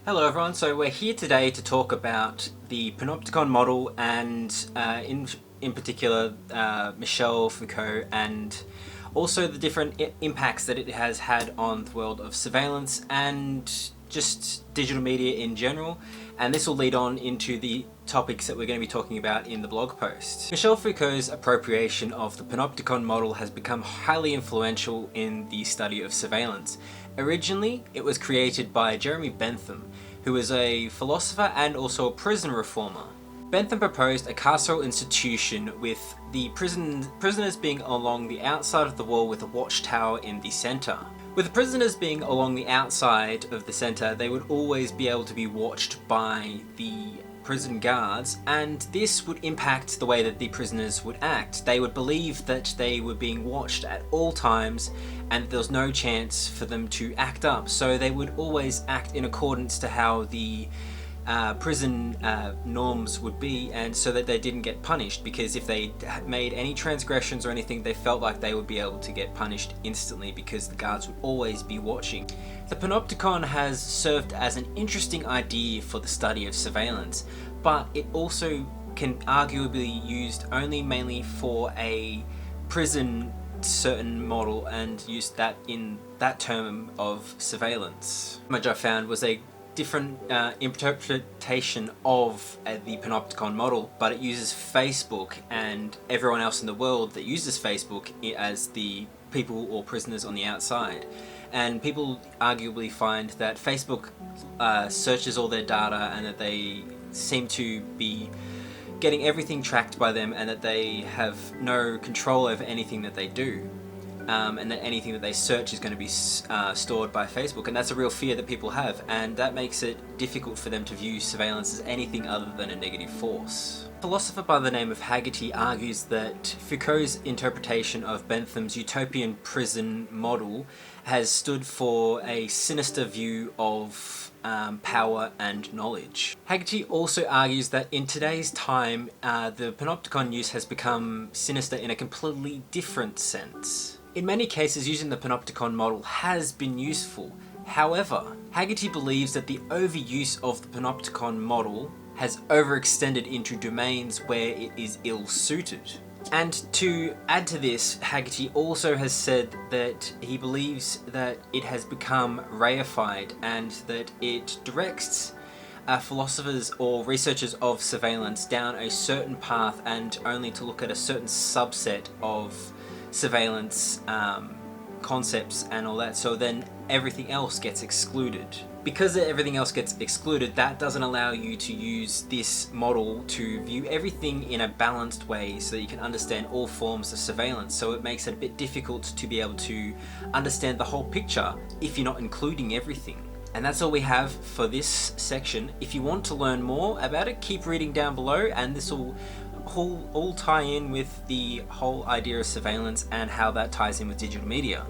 Hello everyone, so we're here today to talk about the Panopticon model and in particular Michel Foucault, and also the different impacts that it has had on the world of surveillance and just digital media in general. And this will lead on into the topics that we're going to be talking about in the blog post. Michel Foucault's appropriation of the Panopticon model has become highly influential in the study of surveillance. Originally, it was created by Jeremy Bentham, who was a philosopher and also a prison reformer. Bentham proposed a carceral institution with the prisoners being along the outside of the wall with a watchtower in the centre. With the prisoners being along the outside of the centre, they would always be able to be watched by the prison guards, and this would impact the way that the prisoners would act. They would believe that they were being watched at all times and there was no chance for them to act up, so they would always act in accordance to how the prison norms would be, and so that they didn't get punished, because if they made any transgressions or anything, they felt like they would be able to get punished instantly because the guards would always be watching. The Panopticon has served as an interesting idea for the study of surveillance, but it also can arguably be used only mainly for a prison certain model and used that in that term of surveillance. Which I found was a different interpretation of the Panopticon model, but it uses Facebook and everyone else in the world that uses Facebook as the people or prisoners on the outside. And people arguably find that Facebook searches all their data and that they seem to be getting everything tracked by them, and that they have no control over anything that they do. And that anything that they search is going to be stored by Facebook, and that's a real fear that people have, and that makes it difficult for them to view surveillance as anything other than a negative force. A philosopher by the name of Haggerty argues that Foucault's interpretation of Bentham's utopian prison model has stood for a sinister view of power and knowledge. Haggerty also argues that in today's time, the Panopticon use has become sinister in a completely different sense. In many cases, using the Panopticon model has been useful. However, Haggerty believes that the overuse of the Panopticon model has overextended into domains where it is ill-suited. And to add to this, Haggerty also has said that he believes that it has become reified and that it directs philosophers or researchers of surveillance down a certain path, and only to look at a certain subset of surveillance concepts and all that, so then everything else gets excluded. Because everything else gets excluded, that doesn't allow you to use this model to view everything in a balanced way so that you can understand all forms of surveillance. So it makes it a bit difficult to be able to understand the whole picture if you're not including everything. And that's all we have for this section. If you want to learn more about it, keep reading down below, and this will all tie in with the whole idea of surveillance and how that ties in with digital media.